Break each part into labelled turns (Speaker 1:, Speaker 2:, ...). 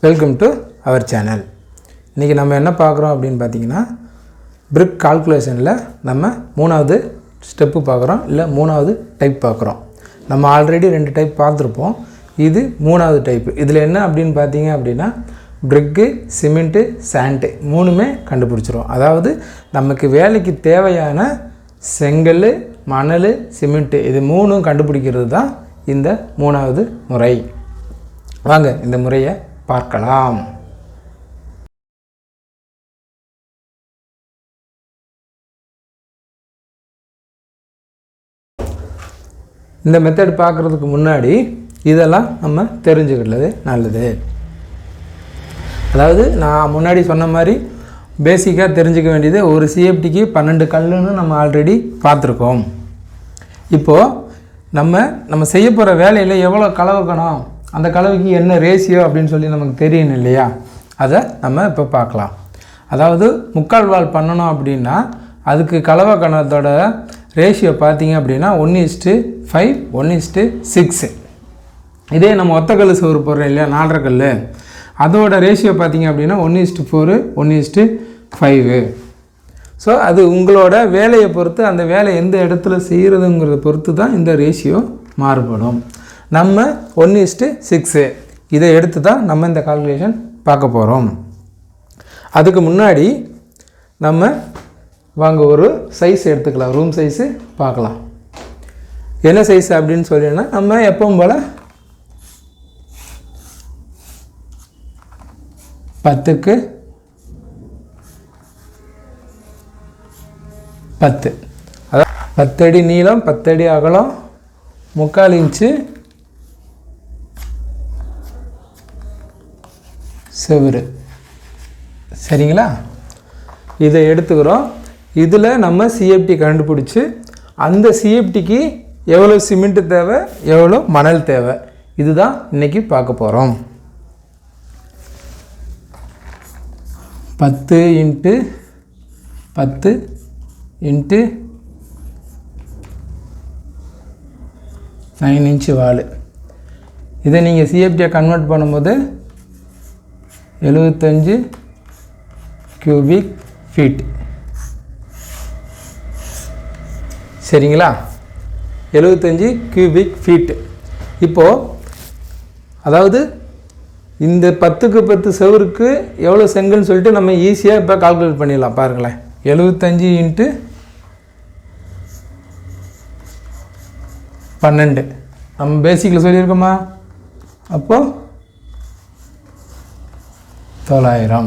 Speaker 1: Welcome to our channel. இன்றைக்கி நம்ம என்ன பார்க்குறோம் அப்படின்னு பார்த்தீங்கன்னா, பிரிக் கால்குலேஷனில் நம்ம மூணாவது ஸ்டெப்பு பார்க்குறோம், இல்லை மூணாவது டைப் பார்க்குறோம். நம்ம ஆல்ரெடி 2 டைப் பார்த்துருப்போம். இது மூணாவது டைப்பு. இதில் என்ன அப்படின்னு பார்த்தீங்க அப்படின்னா, பிரிக்கு, சிமெண்ட்டு, சாண்ட்டு மூணுமே கண்டுபிடிச்சிரும். அதாவது நமக்கு வேலைக்கு தேவையான செங்கல், மணல், சிமெண்ட்டு இது மூணும் கண்டுபிடிக்கிறது தான் இந்த மூணாவது முறை. வாங்க இந்த முறையை பார்க்கலாம். இந்த மெத்தட் பார்க்குறதுக்கு முன்னாடி இதெல்லாம் நம்ம தெரிஞ்சுக்கிட்டது நல்லது. அதாவது நான் முன்னாடி சொன்ன மாதிரி பேசிக்காக தெரிஞ்சுக்க வேண்டியது, ஒரு சிஎஃப்டிக்கு 12 கல்லுன்னு நம்ம ஆல்ரெடி பார்த்துருக்கோம். இப்போது நம்ம செய்ய போகிற வேலையில் எவ்வளோ கலவைக்கணும், அந்த கலவைக்கு என்ன ரேஷியோ அப்படின்னு சொல்லி நமக்கு தெரியணும் இல்லையா? அதை நம்ம இப்போ பார்க்கலாம். அதாவது முக்கால் வால் பண்ணணும் அப்படின்னா அதுக்கு கலவை கணத்தோட ரேஷியோ பார்த்தீங்க அப்படின்னா 1:5, 1:6. இதே நம்ம ஒத்தக்கல் சோறு போடுறோம் இல்லையா, 4 கல், அதோட ரேஷியோ பார்த்தீங்க அப்படின்னா 1:4, 1:5. ஸோ அது உங்களோட வேலையை பொறுத்து, அந்த வேலை எந்த இடத்துல செய்கிறதுங்கிறத பொறுத்து தான் இந்த ரேஷியோ மாறுபடும். நம்ம 1:6 இதை எடுத்து தான் நம்ம இந்த கால்குலேஷன் பார்க்க போகிறோம். அதுக்கு முன்னாடி நம்ம வாங்க ஒரு சைஸ் எடுத்துக்கலாம், ரூம் சைஸு பார்க்கலாம். என்ன சைஸ் அப்படின்னு சொல்லினா, நம்ம எப்பவும் போல் 10க்கு 10, அதாவது 10 அடி நீளம், 10 அடி அகலம், 3/4 இன்ச்சு செவுரு. சரிங்களா? இதை எடுத்துக்கிறோம். இதில் நம்ம சிஎஃப்டி கண்டுபிடிச்சி அந்த சிஎஃப்டிக்கு எவ்வளோ சிமெண்ட்டு தேவை, எவ்வளோ மணல் தேவை, இதுதான் இன்றைக்கி பார்க்க போகிறோம். 10 × 10 × 9 இன்ச்சு வால். இதை நீங்கள் சிஎஃப்டியை கன்வெர்ட் பண்ணும்போது 75 கியூபிக் ஃபீட். சரிங்களா? 75 கியூபிக் ஃபீட்டு. இப்போது அதாவது இந்த 10க்கு 10 செவருக்கு எவ்வளோ செங்கல்னு சொல்லிட்டு நம்ம ஈஸியாக இப்போ கால்குலேட் பண்ணிடலாம். பாருங்களேன், 75 × 12 நம்ம பேசிக்கில் சொல்லியிருக்கோமா? அப்போது 900.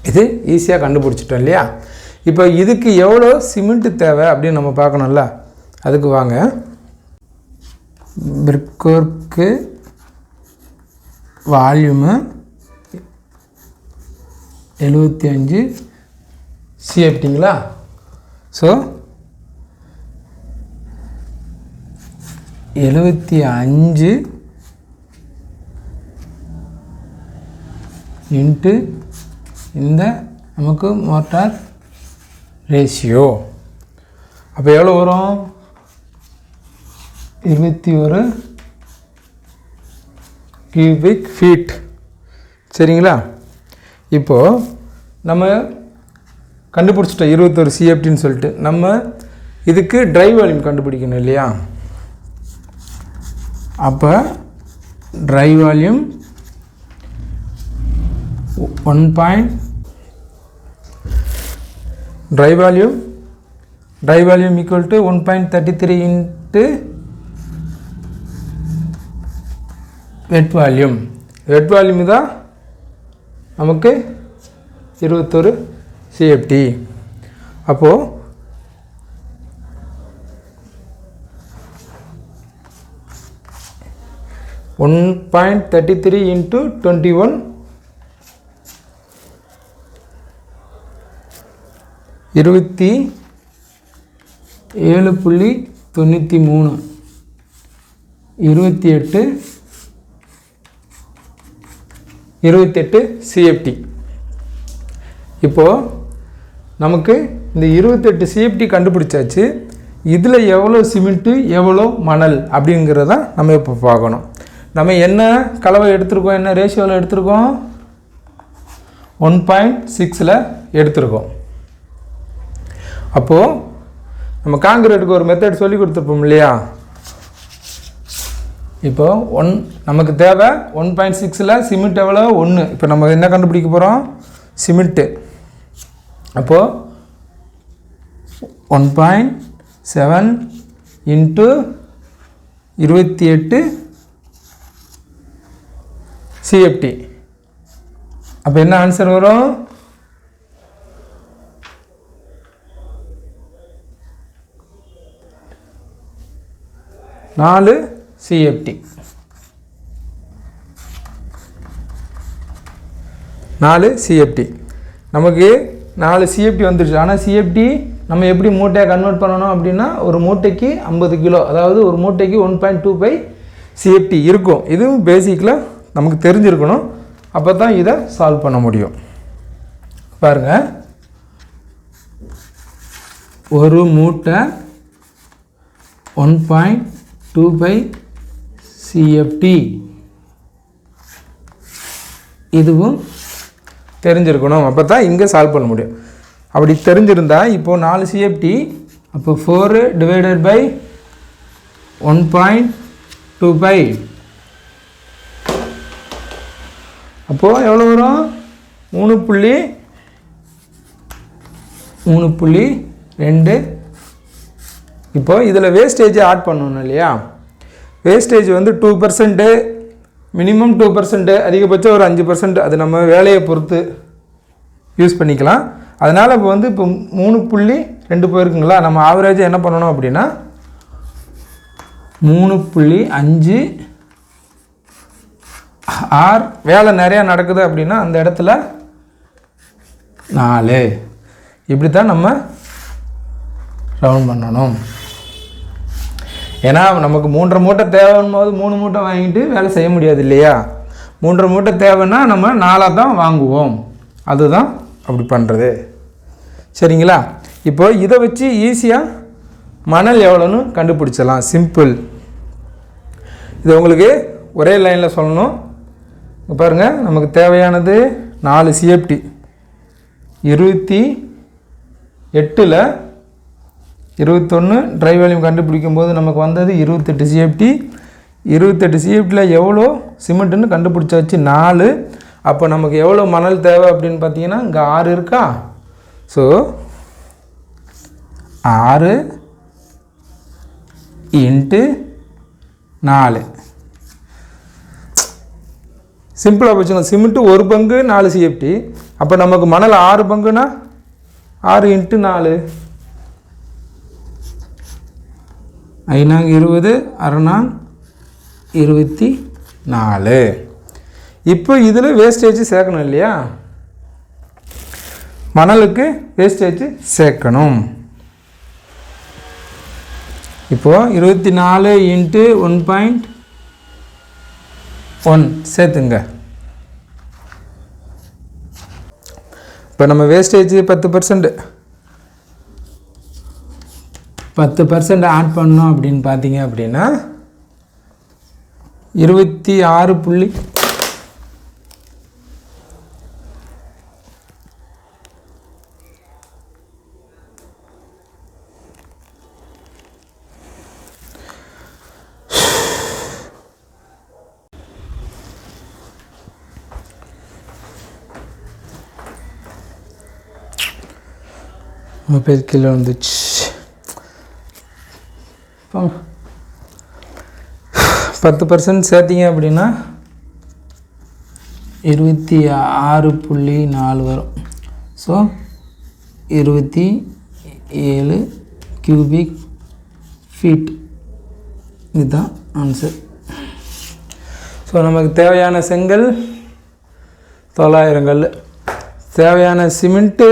Speaker 1: இது ஈஸியாக கண்டுபிடிச்சிட்டோம் இல்லையா? இப்போ இதுக்கு எவ்வளோ சிமெண்ட்டு தேவை அப்படின்னு நம்ம பார்க்கணும்ல. அதுக்கு வாங்க, பிரிக்கோர்க்கு வால்யூமு 75 சிஎஃப்டிங்களா? ஸோ 75 இன்ட்டு இந்த நமக்கு மோட்டார் ரேஷியோ. அப்போ எவ்வளோ வரும்? 21 கியூபிக் ஃபீட். சரிங்களா? இப்போது நம்ம கண்டுபிடிச்சிட்டோம் 21 சிஎஃப்டின்னு சொல்லிட்டு. நம்ம இதுக்கு ட்ரை வால்யூம் கண்டுபிடிக்கணும் இல்லையா? அப்போ try volume 1. Try volume equal to 1.33 into wet volume. Wet volume தான் நமக்கு 21 சிஎஃப்டி. அப்போது (1.33 × 21) 27.93 28 சிஎஃப்டி. இப்போது நமக்கு இந்த 28 சிஎஃப்டி கண்டுபிடிச்சாச்சு. இதில் எவ்வளோ சிமெண்ட்டு எவ்வளோ மணல் அப்படிங்கிறத நம்ம இப்போ பார்க்கணும். நம்ம என்ன கலவை எடுத்துருக்கோம், என்ன ரேஷியோவில் எடுத்துருக்கோம், 1.6 எடுத்துருக்கோம். அப்போது நம்ம காங்கிரீட்டுக்கு ஒரு மெத்தட் சொல்லி கொடுத்துருப்போம் இல்லையா. இப்போது நமக்கு தேவை 1.6 சிமெண்ட் எவ்வளோ 1. இப்போ நம்ம என்ன கண்டுபிடிக்க போகிறோம், சிமெண்ட்டு. அப்போது 1.7 × 28 CFT. அப்போ என்ன ஆன்சர் வரும், 4 CFT. 4 CFT. நமக்கு 4 CFT வந்துருச்சு. ஆனால் CFT நம்ம எப்படி மூட்டையாக கன்வெர்ட் பண்ணணும் அப்படின்னா, ஒரு மூட்டைக்கு 50 கிலோ, அதாவது ஒரு மூட்டைக்கு 1.25 CFT இருக்கும். இதுவும் பேசிக்கில் நமக்கு தெரிஞ்சிருக்கணும். அப்போ தான் இதை சால்வ் பண்ண முடியும். பாருங்கள், ஒரு மூட்டை 1.25 CFT, இதுவும் தெரிஞ்சிருக்கணும். அப்போ தான் இங்கே சால்வ் பண்ண முடியும். அப்படி தெரிஞ்சிருந்தால் இப்போது 4 CFT, அப்போ 4 / 1.25, அப்போது எவ்வளோ வரும், 3.2. இப்போது இதில் வேஸ்டேஜ் ஆட் பண்ணணும் இல்லையா. வேஸ்டேஜ் வந்து 2%, மினிமம் 2%, அதிகபட்சம் ஒரு 5%. அது நம்ம வேலையை பொறுத்து யூஸ் பண்ணிக்கலாம். அதனால் இப்போ வந்து இப்போ 3.2 போயிருக்குங்களா. நம்ம ஆவரேஜாக என்ன பண்ணணும் அப்படின்னா 3.5 ஆர் வேலை நிறையா நடக்குது அப்படின்னா அந்த இடத்துல 4. இப்படி தான் நம்ம ரவுண்ட் பண்ணணும். ஏன்னா நமக்கு 3.5 மூட்டை தேவைன்னும் போது 3 மூட்டை வாங்கிட்டு வேலை செய்ய முடியாது இல்லையா. 3.5 மூட்டை தேவைன்னா நம்ம 4 தான் வாங்குவோம். அதுதான் அப்படி பண்ணுறது. சரிங்களா. இப்போ இதை வச்சு ஈஸியாக மணல் எவ்வளோன்னு கண்டுபிடிச்சலாம். சிம்பிள். இது உங்களுக்கு ஒரே லைனில் சொல்லணும். பாருங்கள், நமக்கு தேவையானது 4 CFT. 28ல் 21 ட்ரை வேல்யூம் கண்டுபிடிக்கும் போது நமக்கு வந்தது 28 CFT. 28 CFTயில் எவ்வளோ சிமெண்ட்டுன்னு கண்டுபிடிச்சாச்சு 4. அப்போ நமக்கு எவ்வளோ மணல் தேவை அப்படின்னு பார்த்தீங்கன்னா இங்கே 6 இருக்கா. ஸோ 6 × 4. சிம்பிளாக போச்சுங்க. சிமெண்ட்டு 1 பங்கு 4 CFT. அப்போ நமக்கு மணல் 6 பங்குனா 6 × 4. 5 20, 6 24. இப்போ இதில் வேஸ்டேஜ் சேர்க்கணும் இல்லையா. மணலுக்கு வேஸ்டேஜ் சேர்க்கணும். இப்போது 24 × 1.1 சேர்த்துங்க. இப்போ நம்ம வேஸ்டேஜ் 10% ஆட் பண்ணோம் அப்படின்னு பார்த்தீங்க அப்படின்னா 26. மொபைல் கிலோ வந்துச்சு. 10% சேர்த்திங்க அப்படின்னா 26.4 வரும். So 27 cubic feet. இதுதான் ஆன்சர். ஸோ நமக்கு தேவையான செங்கல் 900 கல், தேவையான சிமெண்ட்டு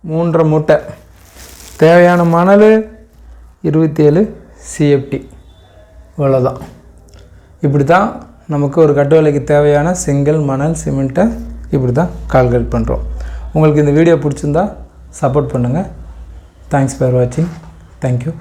Speaker 1: 3.5 மூட்டை, தேவையான மணல் 27 CFT. இவ்வளோதான். இப்படி தான் நமக்கு ஒரு கட்டு வேலைக்கு தேவையான செங்கல், மணல், சிமெண்ட்டை இப்படி தான் கால்குலேட் பண்ணுறோம். உங்களுக்கு இந்த வீடியோ பிடிச்சிருந்தா சப்போர்ட் பண்ணுங்கள். தேங்க்ஸ் ஃபார் வாட்சிங். தேங்க்யூ.